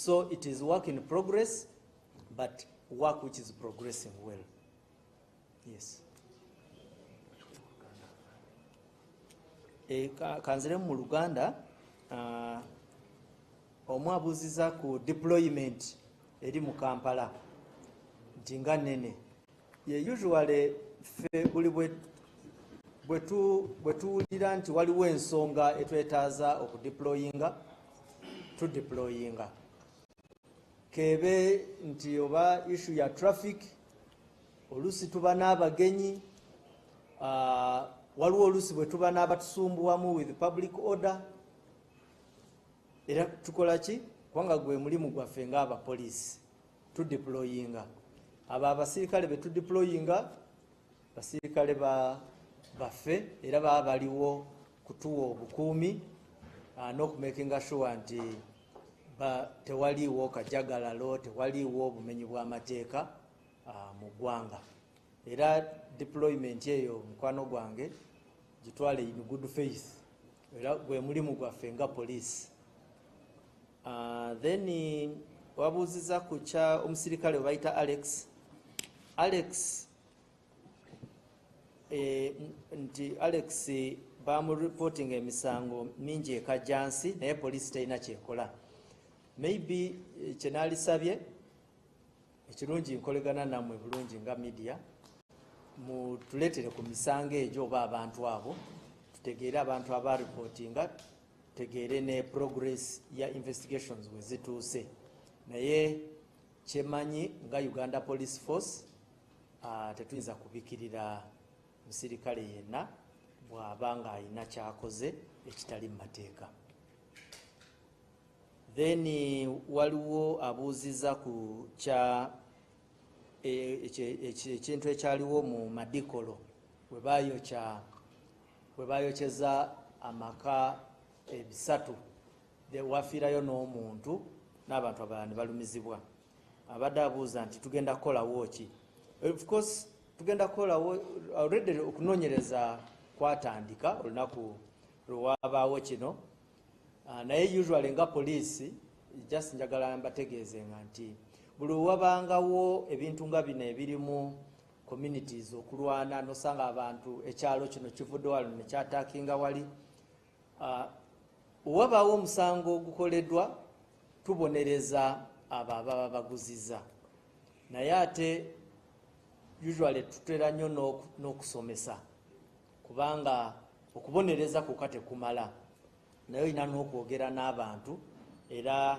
So it is work in progress, but work which is progressing well. Yes. Kanzire mu Uganda omwabuziza ku deployment eri mu Kampala nti nga nene ye usually fe buli bwe tuwulira nti waliwo ensonga etwetaaza okudeployinga tudeployinga kebe nti oba issue ya traffic olusi tuba n'abagenyi waliwo olusi bwe tuba n'abatusumbuwamu with public order era tukola ki kubanga gwe mulimu gwaffe ng'abapoliisi tudeployinga abo abasirikale be tudeployinga basirikale baffe era baba baliwo kutuwa obukuumi n'okumakinga sure nti tewaliiwo kajagalalo tewaliiwo obumenyi bw'amateeka mu ggwanga era deployment eyo mukwano gwange gitwale in good faith era gwe mulimu gwaffe nga poliisi. Then wabuuziza ku kya omusirikale we bayita Alex nti Alex bamureporting emisango mingi ekajjansi naye poliisi terina kyekola. Maybe kyenaalisabye ekirungi nkolegana nammwe bulungi nga media mutuleetere ku misango egyo oba abantu abo tutegeere abantu abareportinga tutegeere ne progress ya investigations we zituuse naye kyemanyi nga Uganda Police Force tetuyinza kubikirira musirikale yenna bw'aba nga alina kyakoze ekitali mu mateeka. Then waliwo abuuziza ku kya ekintu ekyaliwo mu Madikolo we baayokyeza amaka ebisatu wafiirayo n'omuntu n'abantu abalala ne balumizibwa. Abadde abuuza nti tugenda kukolawo ki? Of course tugenda kukolawo already okunoonyereza kwatandika olunaku lwewabaawo kino naye usually nga poliisi just njagala mbategeezenga nti buli wabangawo ebintu nga bino ebirimu communities okulwana nosanga abantu ekyalo kino kivudde wali nekyataakinga wali wabaawo omusango ogukoleddwa tubonereza abo ababa baguziza naye ate usually tutera nnyo n'okusomesa kubanga okubonereza kuka tekumala naye olina n'okwogera n'abantu era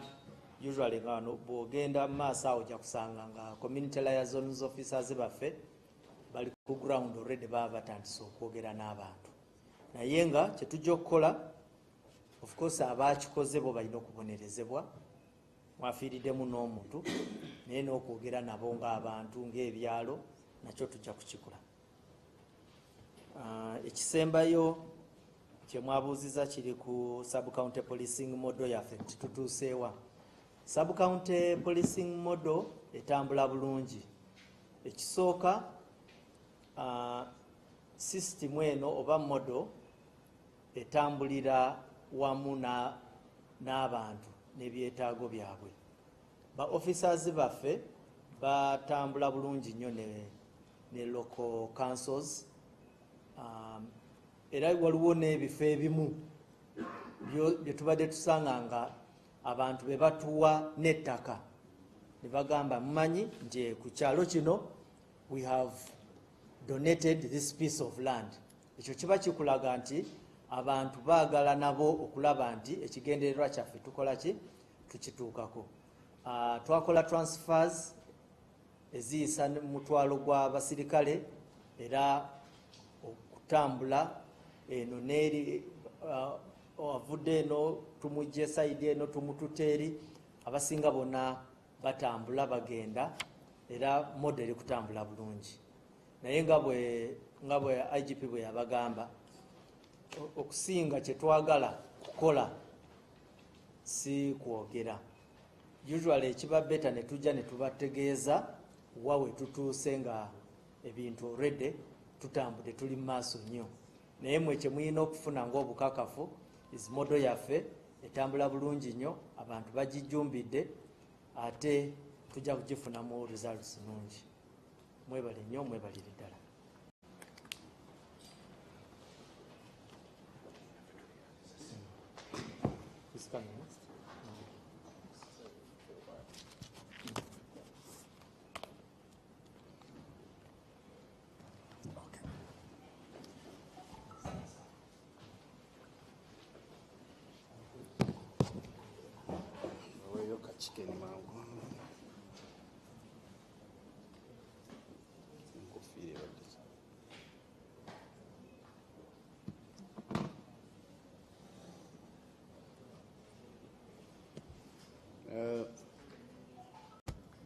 usually nga bw'ogenda mu maaso awo ojja kusanga nga community liaisons officers baffe bali ku ground already baba batandise okwogera n'abantu naye nga kyetujja okukola of course abaakikoze bo balina okubonerezebwa mwafiiriddemu n'omuntu naye n'okwogera nabo ng'abantu ng'ebyalo nakyo tujja kukikola. Ekisembayo kyemwabuuziza kiri ku sub-county policing model yaffe nti tutuuseewa. Sub-county policing model etambula bulungi. Ekisooka system eno oba model etambulira wamu n'abantu n'ebyetaago byabwe. Ba officers baffe batambula bulungi nnyo ne local councils era waliwo n'ebifo ebimu bye tubadde tusanga nga abantu be batuwa n'ettaka ne bagamba mumanyi nti ku kyalo kino we have donated this piece of land. Ekyo kiba kikulaga nti abantu baagala nabo okulaba nti ekigendererwa kyaffe tukola ki tukituukako. Twakola transfers eziyisa mutwalo gw'abasirikale era okutambula eno neeri avudde eno tumujje sayidi eno tumututeeri abasinga bonna batambula bagenda era model kutambula bulungi naye nga bwe IGP bwe yabagamba okusinga kyetwagala kukola si kwogera. Usually ekiba beta ne tujja ne tubategeeza wawe tutuuse nga ebintu already tutambudde tuli mu maaso nnyo naye mwe kye muyina okufuna ng'obukakafu is model yaffe etambula bulungi nnyo abantu bagijjumbidde ate tujja kugifunamu results nungi. Mwebale nnyo, mwebalire ddala. Chicken mango.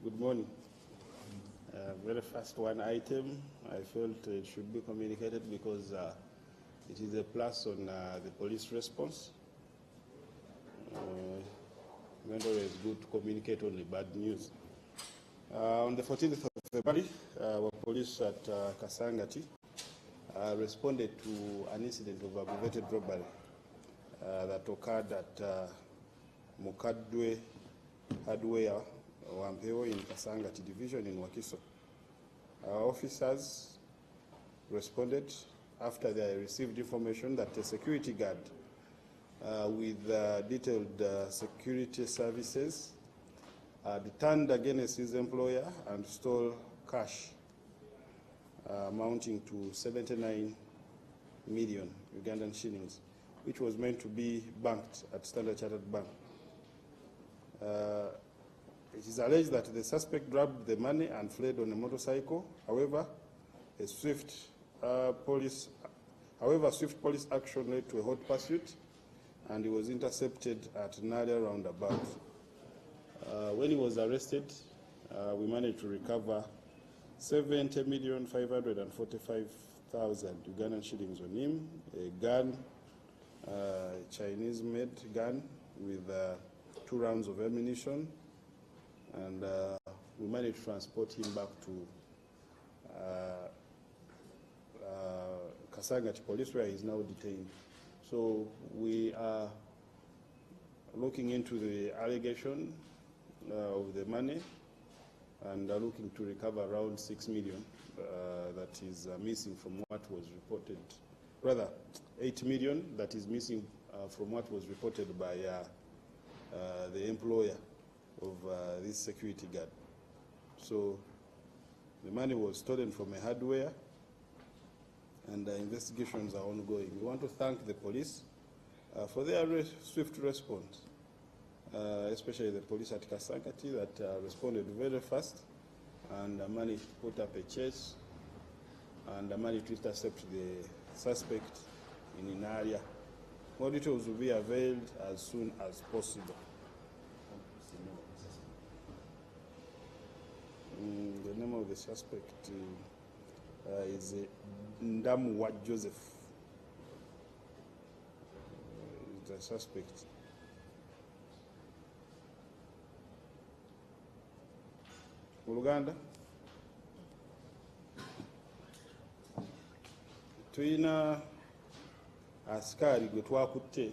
Good morning. Very first one item, I felt it should be communicated because it is a plus on the police response. It's always good to communicate only bad news. On the 14th of February, our police at Kasangati responded to an incident of aggravated robbery that occurred at Mukadwe Hardware Wampeo in Kasangati Division in Wakiso. Our officers responded after they received information that a security guard with detailed security services turned against his employer and stole cash amounting to 79 million Ugandan shillings, which was meant to be banked at Standard Chartered Bank. It is alleged that the suspect grabbed the money and fled on a motorcycle. However, swift police action led to a hot pursuit, and he was intercepted at Nadia roundabout. When he was arrested, we managed to recover 70,545,000 Ugandan shillings on him, a gun, Chinese-made gun with 2 rounds of ammunition, and we managed to transport him back to Kasangati Police, where he is now detained. So we are looking into the allegation of the money and are looking to recover around 6 million that is missing from what was reported, rather 8 million that is missing from what was reported by the employer of this security guard. So the money was stolen from a hardware, and investigations are ongoing. We want to thank the police for their swift response, especially the police at Kasangati that responded very fast and managed to put up a chase and managed to intercept the suspect in an area. More details will be availed as soon as possible. The name of the suspect is Ndamuwa Joseph. Is the suspect. Uganda, tuyina askari gwe twakutte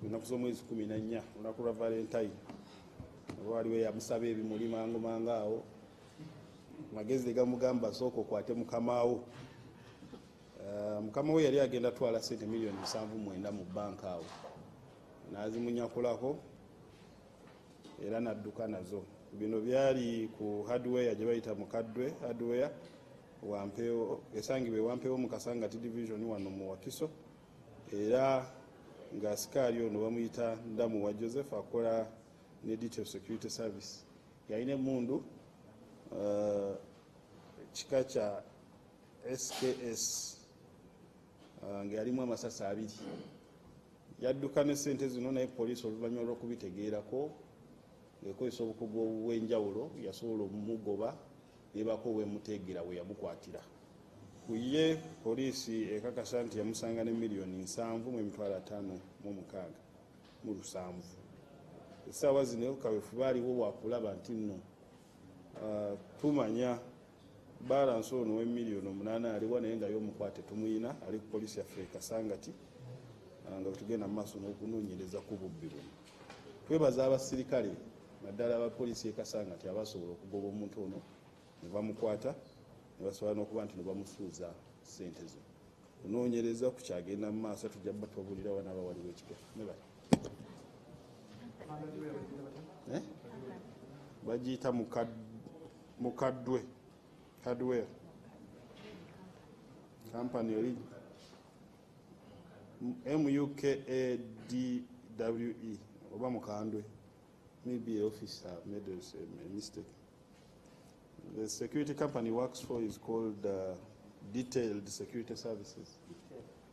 lunaku z'omwezi 14 olunaku lwa Valentine. Waliwo yamusaba ebimuli mango awo, magezi gamugamba sooka okwate mukamaawo. Mukama we yali agenda twala sente miliyoni 79 mu banka awo, n'azimunyakulako era n'adduka nazo. Bino byali ku hardware gye bayita Mukadwe hardware Wampeo, esangibwe Wampeo mu Kasangati Division wano mu Wakiso, era ng'asikaali ono bamuyita Ndamuwa Joseph akola ne detail security service. Yalina emmundu kika kya SKS nga yalimu amasasi 2. Yadduka ne sente zino, naye poliisi oluvannyuma lw'okubitegeerako ng'ekozesa obukugu obw'enjawulo yasobola omugoba yeebako weemuteegera we yamukwatira. Ku ye poliisi ekakasa nti yamusanga ne miliyoni 7,557. Essaawa zino kaweefube aliwo bwakulaba nti nno tumanya balansi ono w'emiliyoni 8 aliwo, naye nga y'omukwate tumuyina, ali ku poliisi yaffe Kasangati, nga tugenda mu maaso n'okunoonyereza ku bubbi buno. twebaza abasirikale naddala abapoliisi ekasanga nti abasobola okugoba omuntu ono ne bamukwata ne basobola n'okuba nti ne bamusuuza ssente zo. Kunoonyereza ku kyagenda mu maaso tujja batubulira wanaaba waliwo ekigere bagiyita mukaddwe hardware company oli MUKADWE oba mukandwe, maybe officer made a mistake. The security company works for is called Detailed Security Services.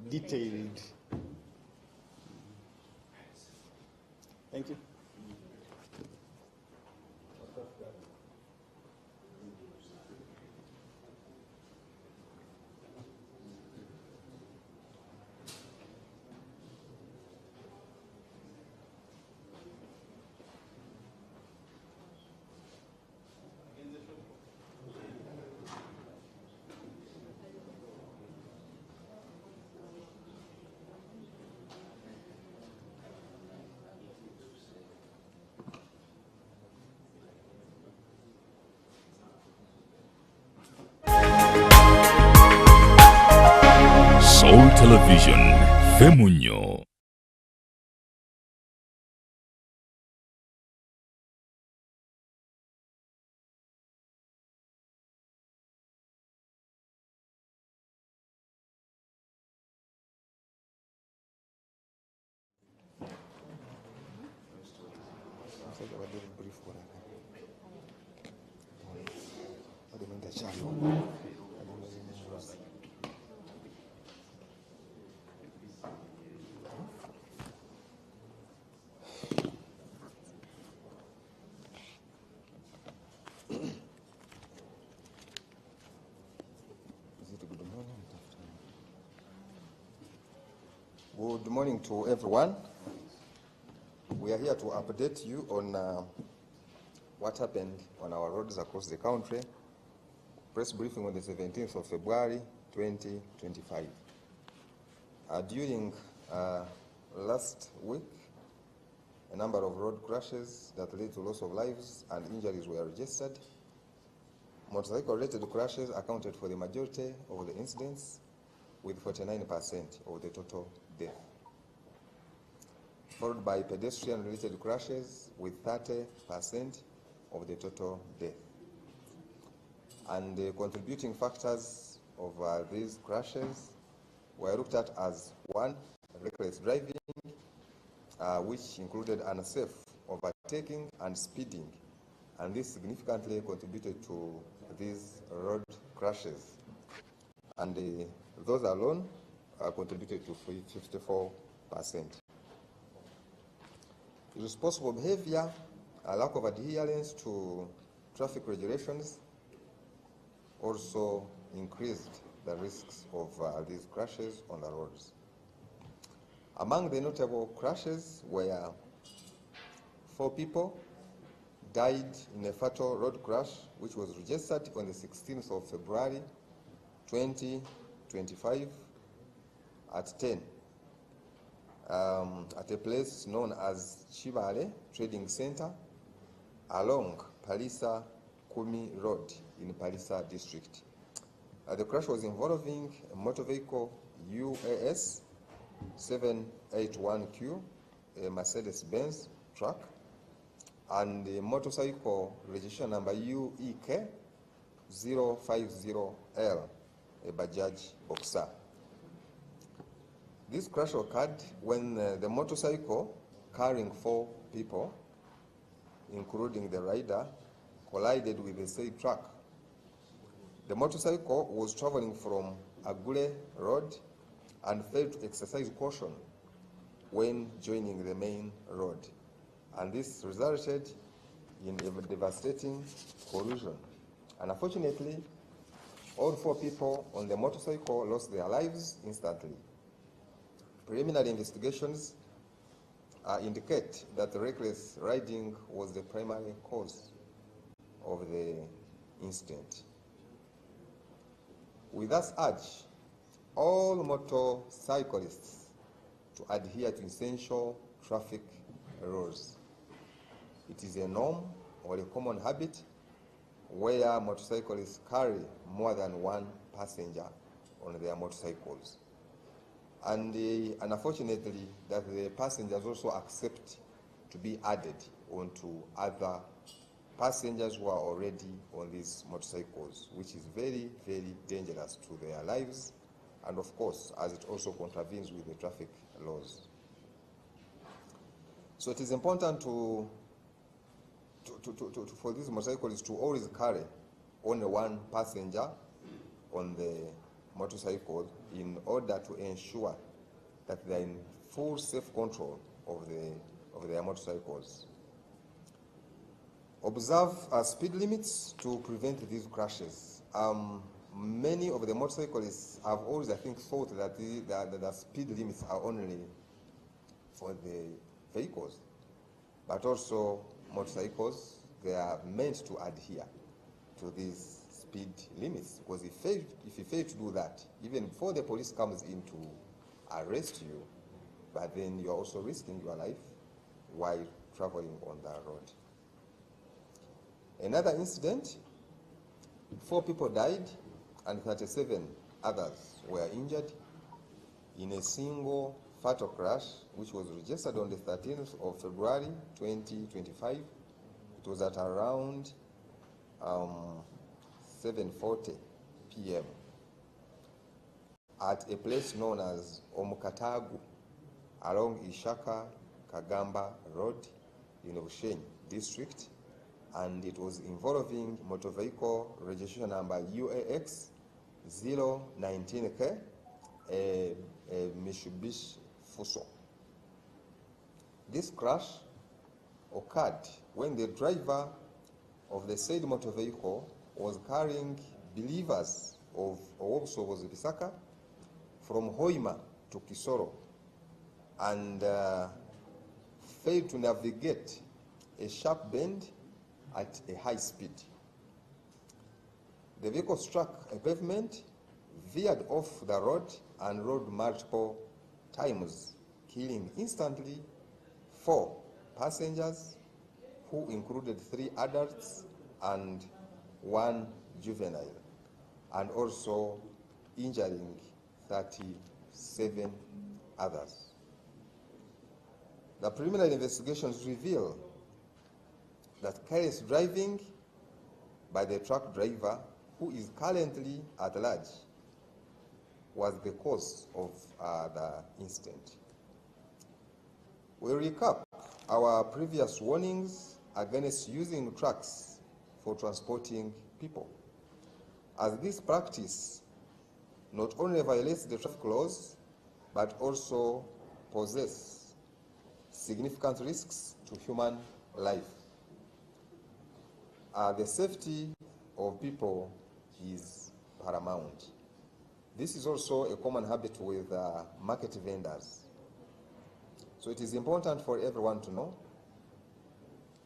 Detailed. Thank you. Soul Television, Femunyo. Good morning to everyone. We are here to update you on what happened on our roads across the country. Press briefing on the 17th of February 2025. During last week, a number of road crashes that led to loss of lives and injuries were registered. Motorcycle-related crashes accounted for the majority of the incidents, with 49% of the total death, followed by pedestrian-related crashes with 30% of the total death. And the contributing factors of these crashes were looked at as: 1, reckless driving, which included unsafe overtaking and speeding, and this significantly contributed to these road crashes. And those alone contributed to 54%. Irresponsible behavior, a lack of adherence to traffic regulations also increased the risks of these crashes on the roads. Among the notable crashes were 4 people died in a fatal road crash which was registered on the 16th of February 2025 at 10 at a place known as Chibale Trading Center along Palisa Kumi Road in Palisa District. The crash was involving a motor vehicle UAS 781Q, a Mercedes-Benz truck, and a motorcycle registration number UEK 050L, a Bajaj Boxer. This crash occurred when the motorcycle carrying 4 people, including the rider, collided with the said truck. The motorcycle was traveling from Agule Road and failed to exercise caution when joining the main road, and this resulted in a devastating collision. And unfortunately, all 4 people on the motorcycle lost their lives instantly. Preliminary investigations indicate that reckless riding was the primary cause of the incident. We thus urge all motorcyclists to adhere to essential traffic rules. it is a norm or a common habit where motorcyclists carry more than one passenger on their motorcycles. And unfortunately, that the passengers also accept to be added onto other passengers who are already on these motorcycles, which is very, very dangerous to their lives, and of course, as it also contravenes with the traffic laws. So it is important for these motorcyclists to always carry only one passenger on the motorcycle in order to ensure that they are in full safe control of their motorcycles. Observe speed limits to prevent these crashes. Many of the motorcyclists have always, I think, thought that the speed limits are only for the vehicles, but also motorcycles, they are meant to adhere to these speed limits, because if you fail to do that, even before the police comes in to arrest you, but then you are also risking your life while traveling on the road. Another incident, 4 people died and 37 others were injured in a single fatal crash which was registered on the 13th of February 2025. It was at around 7:40 p.m. at a place known as Omukatagu along Ishaka Kagamba Road in Bushenyi district, and it was involving motor vehicle registration number UAX 019K, a Mitsubishi Fuso. This crash occurred when the driver of the said motor vehicle was carrying believers of Owobushobozi Bisaka from Hoima to Kisoro and failed to navigate a sharp bend at a high speed. The vehicle struck a pavement, veered off the road, and rolled multiple times, killing instantly 4 passengers, who included 3 adults and 1 juvenile, and also injuring 37 others. The preliminary investigations reveal that careless driving by the truck driver, who is currently at large, was the cause of the incident. We recap our previous warnings against using trucks for transporting people, as this practice not only violates the traffic laws, but also poses significant risks to human life. The safety of people is paramount. This is also a common habit with market vendors. So it is important for everyone to know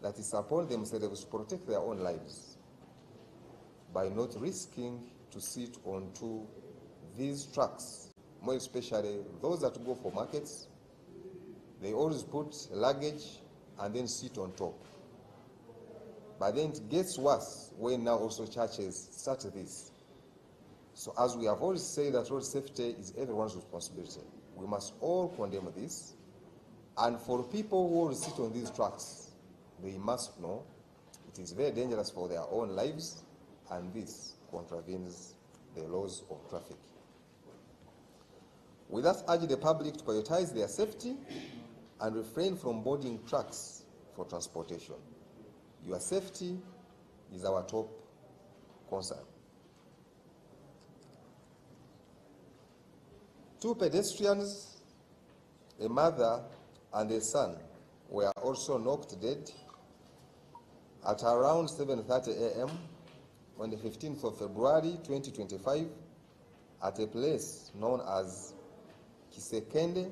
that it's upon themselves to protect their own lives by not risking to sit onto these trucks, more especially those that go for markets. They always put luggage and then sit on top. But then it gets worse when now also churches start this. So as we have always said that road safety is everyone's responsibility, we must all condemn this. And for people who will sit on these trucks, they must know it is very dangerous for their own lives, and this contravenes the laws of traffic. We thus urge the public to prioritize their safety and refrain from boarding trucks for transportation. Your safety is our top concern. 2 pedestrians, a mother and a son, were also knocked dead at around 7:30 a.m. on the 15th of February 2025 at a place known as Kisekende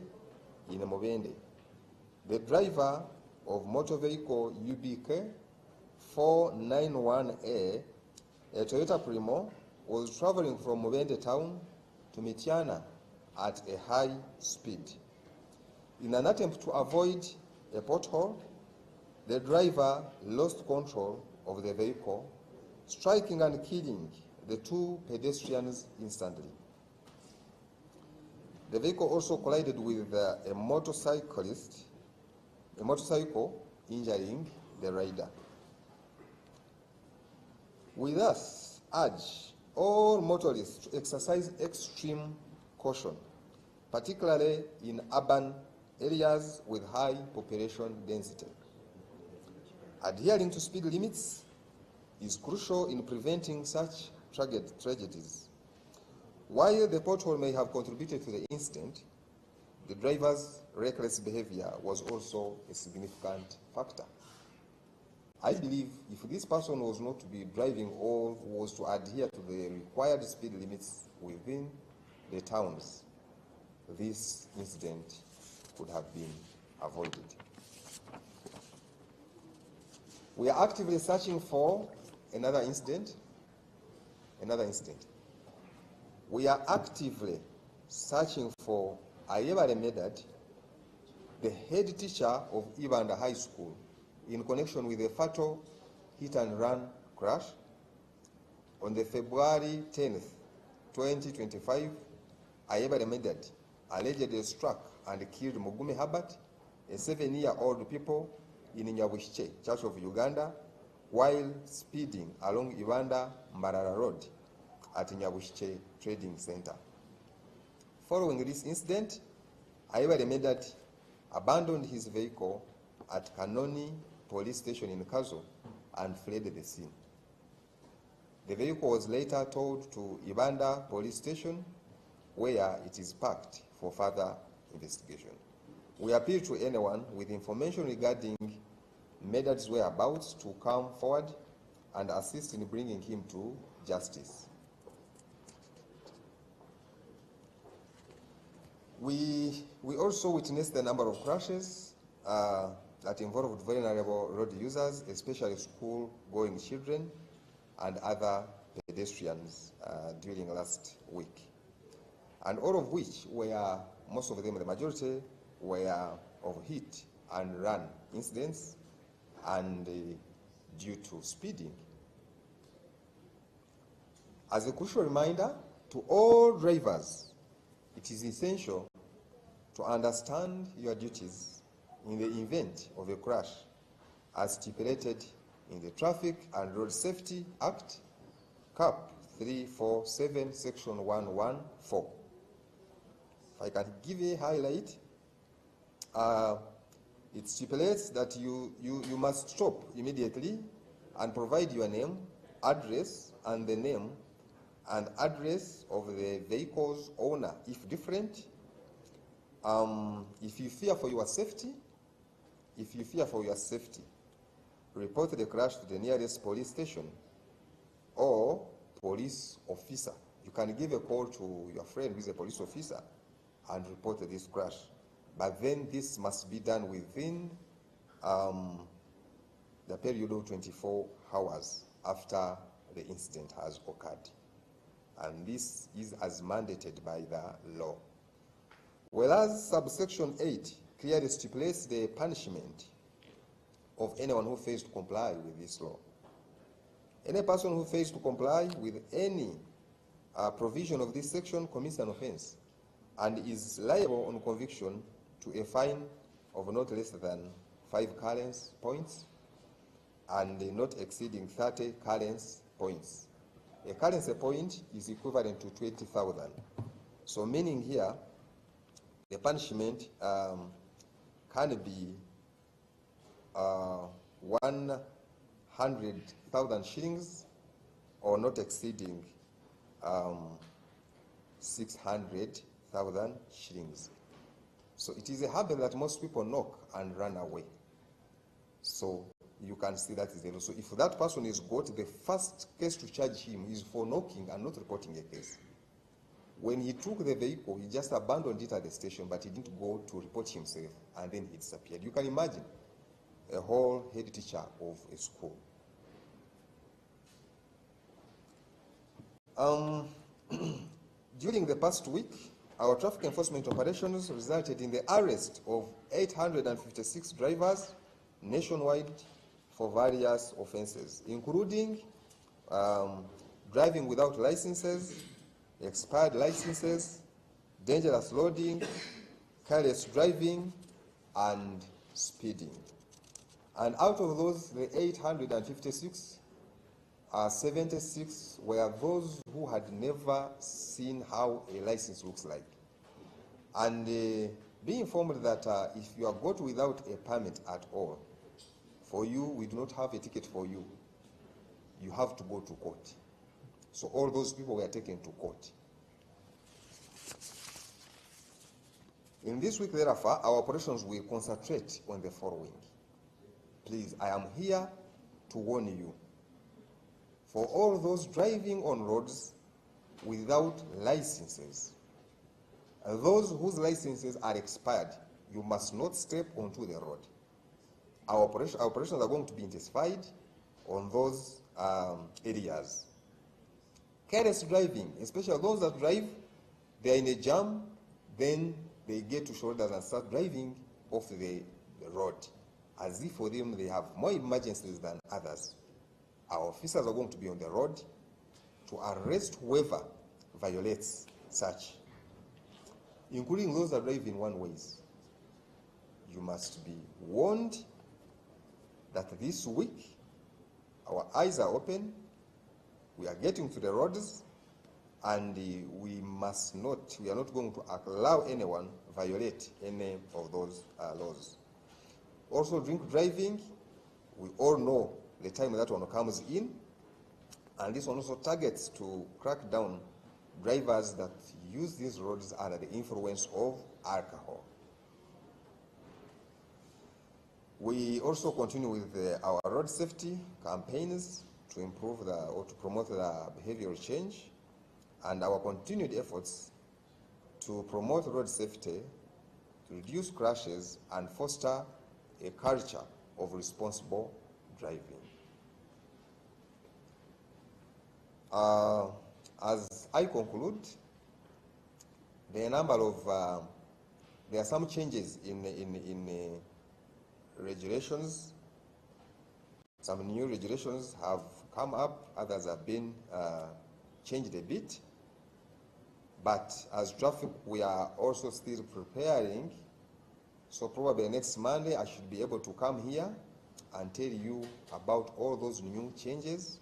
in Mubende. The driver of motor vehicle UBK 491A, a Toyota Primo, was traveling from Mubende town to Mityana at a high speed. In an attempt to avoid a pothole, the driver lost control of the vehicle, striking and killing the two pedestrians instantly. The vehicle also collided with a motorcycle, injuring the rider. We thus urge all motorists to exercise extreme caution, particularly in urban areas with high population density. Adhering to speed limits is crucial in preventing such tragedies. While the pothole may have contributed to the incident, the driver's reckless behavior was also a significant factor. I believe if this person was not to be driving or was to adhere to the required speed limits within the towns, this incident could have been avoided. We are actively searching for another incident. We are actively searching for Ayebare Medad, the head teacher of Uganda High School, in connection with a fatal hit-and-run crash. On the February 10th, 2025, Ayebare Medad allegedly struck and killed Mugume Herbert, a 7-year-old pupil in Nyabushche, Church of Uganda, while speeding along Uganda Mbarara Road at Nyabushche Trading Center. Following this incident, Ayebare Medad abandoned his vehicle at Kanoni Police Station in Kazo and fled the scene. The vehicle was later towed to Ibanda Police Station, where it is parked for further investigation. We appeal to anyone with information regarding Medad's whereabouts to come forward and assist in bringing him to justice. We also witnessed a number of crashes that involved vulnerable road users, especially school-going children and other pedestrians during last week. And all of which were, most of them, the majority, were of hit and run incidents and due to speeding. As a crucial reminder to all drivers, it is essential to understand your duties in the event of a crash as stipulated in the Traffic and Road Safety Act, Cap 347, Section 114. If I can give a highlight, it stipulates that you must stop immediately and provide your name, address, and the name and address of the vehicle's owner, if different. If you fear for your safety, report the crash to the nearest police station or police officer. You can give a call to your friend who is a police officer and report this crash. But then this must be done within the period of 24 hours after the incident has occurred. And this is as mandated by the law. Whereas subsection 8 clearly stipulates the punishment of anyone who fails to comply with this law. Any person who fails to comply with any provision of this section commits an offense and is liable on conviction to a fine of not less than 5 currency points and not exceeding 30 currency points. A currency point is equivalent to 20,000. So meaning here, the punishment can be 100,000 shillings or not exceeding 600,000 shillings. So it is a habit that most people knock and run away. So you can see that is the law. So if that person is got, the first case to charge him is for knocking and not reporting a case. When he took the vehicle, he just abandoned it at the station, but he didn't go to report himself, and then he disappeared. You can imagine a whole head teacher of a school. During the past week, our traffic enforcement operations resulted in the arrest of 856 drivers, nationwide for various offenses, including driving without licenses, expired licenses, dangerous loading, careless driving, and speeding. And out of those, the 856, 76 were those who had never seen how a license looks like. And being informed that if you are got without a permit at all, for you, we do not have a ticket for you. You have to go to court. So all those people were taken to court. In this week, therefore, our operations will concentrate on the following. Please, I am here to warn you. For all those driving on roads without licenses, those whose licenses are expired, you must not step onto the road. Our operations are going to be intensified on those areas. Careless driving, especially those that drive, they are in a jam, then they get to shoulders and start driving off the road, as if for them they have more emergencies than others. Our officers are going to be on the road to arrest whoever violates such, including those that drive in one ways. You must be warned that this week our eyes are open, we are getting to the roads, and we are not going to allow anyone violate any of those laws. Also, drink driving, we all know the time that one comes in, and this one also targets to crack down drivers that use these roads under the influence of alcohol. We also continue with our road safety campaigns to improve or to promote the behavioral change, and our continued efforts to promote road safety, to reduce crashes, and foster a culture of responsible driving. As I conclude, there are some changes in regulations. Some new regulations have come up, others have been changed a bit. But as traffic, we are also still preparing. So probably next Monday, I should be able to come here and tell you about all those new changes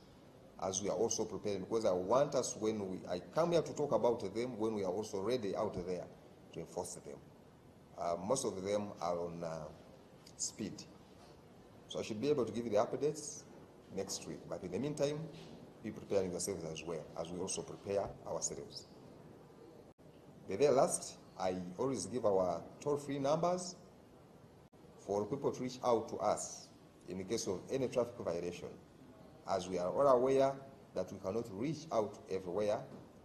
as we are also preparing, because I want us, I come here to talk about them when we are also ready out there to enforce them. Most of them are on speed. So I should be able to give you the updates next week. But in the meantime, be preparing yourselves as well, as we also prepare ourselves. The very last, I always give our toll-free numbers for people to reach out to us in the case of any traffic violation, as we are all aware that we cannot reach out everywhere,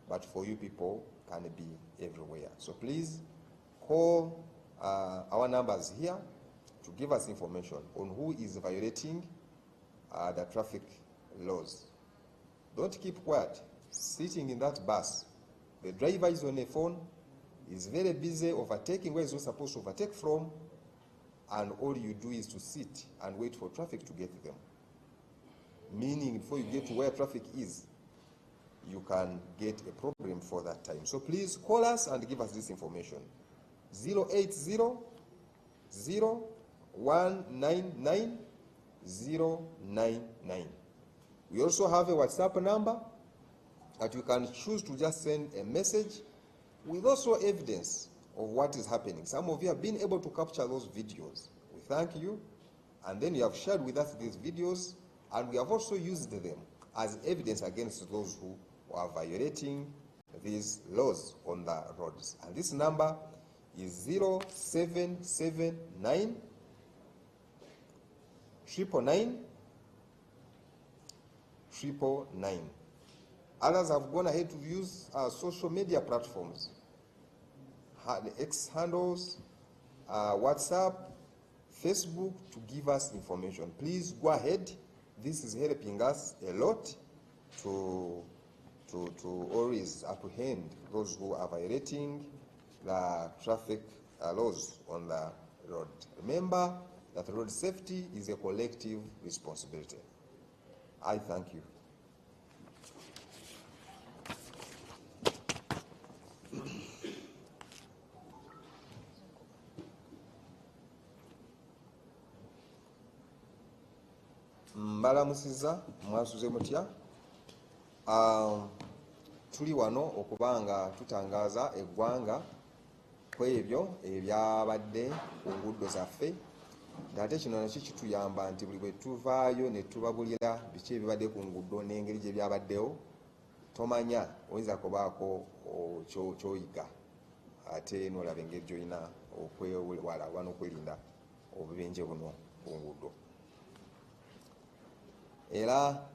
but for you people can be everywhere. So please call our numbers here to give us information on who is violating the traffic laws. Don't keep quiet, sitting in that bus. The driver is on a phone, is very busy overtaking where he's not supposed to overtake from, and all you do is to sit and wait for traffic to get them. Meaning, before you get to where traffic is, you can get a problem for that time. So please call us and give us this information. 080-0199-099. We also have a WhatsApp number that you can choose to just send a message with also evidence of what is happening. Some of you have been able to capture those videos. We thank you. And then you have shared with us these videos, and we have also used them as evidence against those who are violating these laws on the roads. And this number is 0779 999 999. Others have gone ahead to use social media platforms, the X handles, WhatsApp, Facebook, to give us information. Please go ahead. This is helping us a lot to always apprehend those who are violating the traffic laws on the road. Remember, that road safety is a collective responsibility. I thank you. Mbalamusiza mwasuze mutya. Tuli wano okubanga tutangaza eggwanga kwebyo ebyabadde ku nguudo zaffe, ate kino nakyo kituyamba nti buli bwe tuvaayo ne tubabulira biki ebibadde ku nguudo n'engeri gye byabaddewo, tomanya oyinza kubaako ky'oyiga ate n'olaba engeri gy'olina okwewala oba n'okwerinda obubenje buno ku nguudo. Era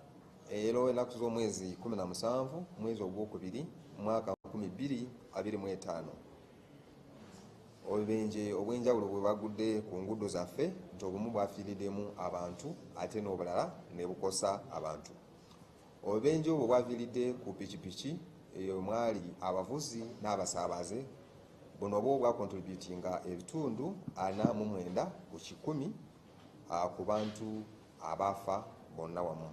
ennaku z'omwezi 17 mwezi ogwokubiri mwaka 2025 obubenje obw'enjawulo bwe bagudde ku nguudo zaffe nti obumu bwafiiriddemu abantu ate n'obulala ne bukosa abantu. Obubenje obwo bwaviiridde ku pikipiki mwali abavuzi n'abasaabaze, buno bwo bwakontributinga ebitundu 49 ku 100 ku bantu abaafa bonna wamu.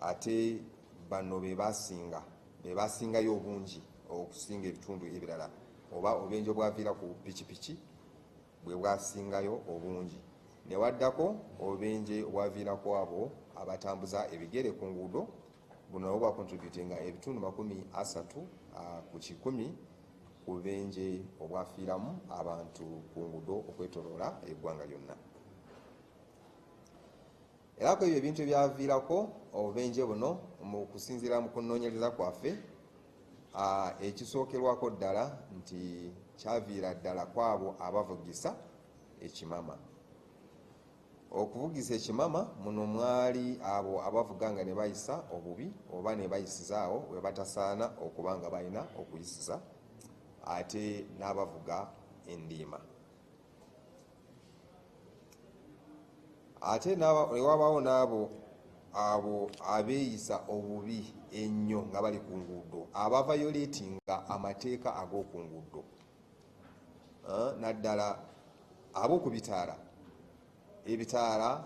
Ate bano bebasingayo obungi okusinga ebitundu ebirala, oba obubenje bwaviira ku pikipiki bwe bwasingayo obungi. Newaddako obubenje obwaviirako abo abatambuza ebigere ku nguudo, buno nabwo bwakontributinga ebitundu 30 ku 100 ku bubenje obwafiiramu abantu ku nguudo okwetoloola eggwanga lyonna. Era ko ebyo ebintu ebyaviirako obubenje buno mu kusinziira mu kunoonyereza kwaffe, ekisookerwako ddala nti kyaviira ddala kwabo abavugisa ekimama. Okuvugisa ekimama muno mwali abo abavuga nga ne bayisa obubi oba ne bayisizaawo we batasaana okuba nga balina okuyisiza, ate n'abavuga endiima. Ate newabaawo n'abo abeeyisa obubi ennyo nga bali ku nguudo, abavayoleetinga amateeka ag'oku nguudo, naddala ab'oku ebitaala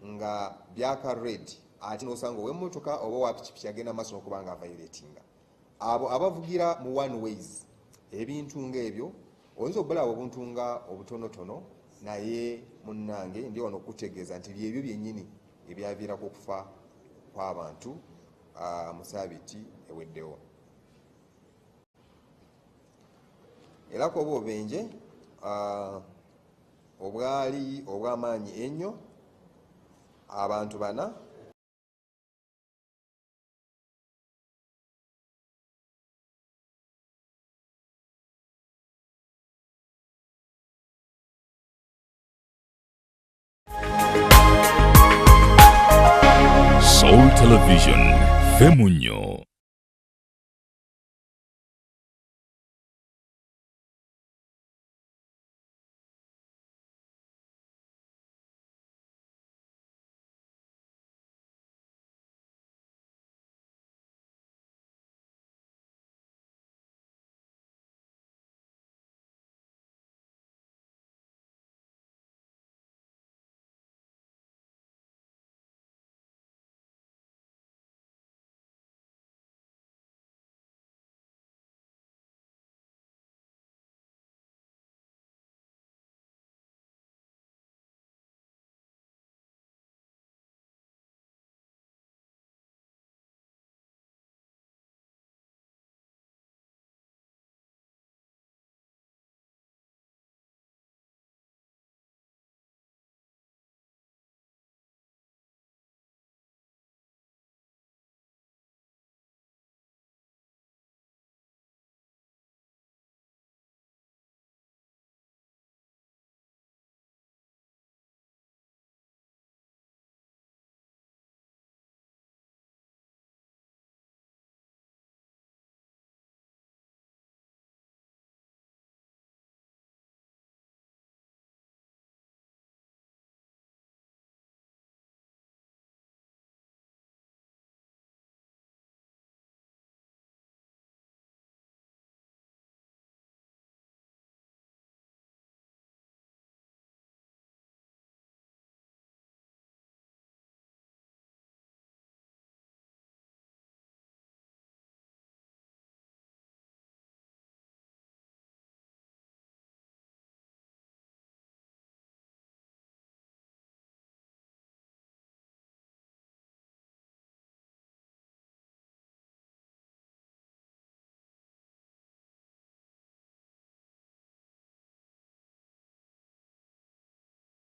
nga byaka red, ate n'osanga ow'emmotoka oba wa pikipiki agenda maaso n'okuba nga avayoleetinga. Abo abavugira mu one ways, ebintu ng'ebyo oyinza obbulaba obuntu nga obutonotono, naye munnange ndi wano okutegeeza nti byebyo byennyini ebyaviirako okufa kw'abantu mu Ssabbiiti eweddewo. Era ko obubenje obwali obw'amaanyi ennyo, abantu 4 Soul Television, Femunyo.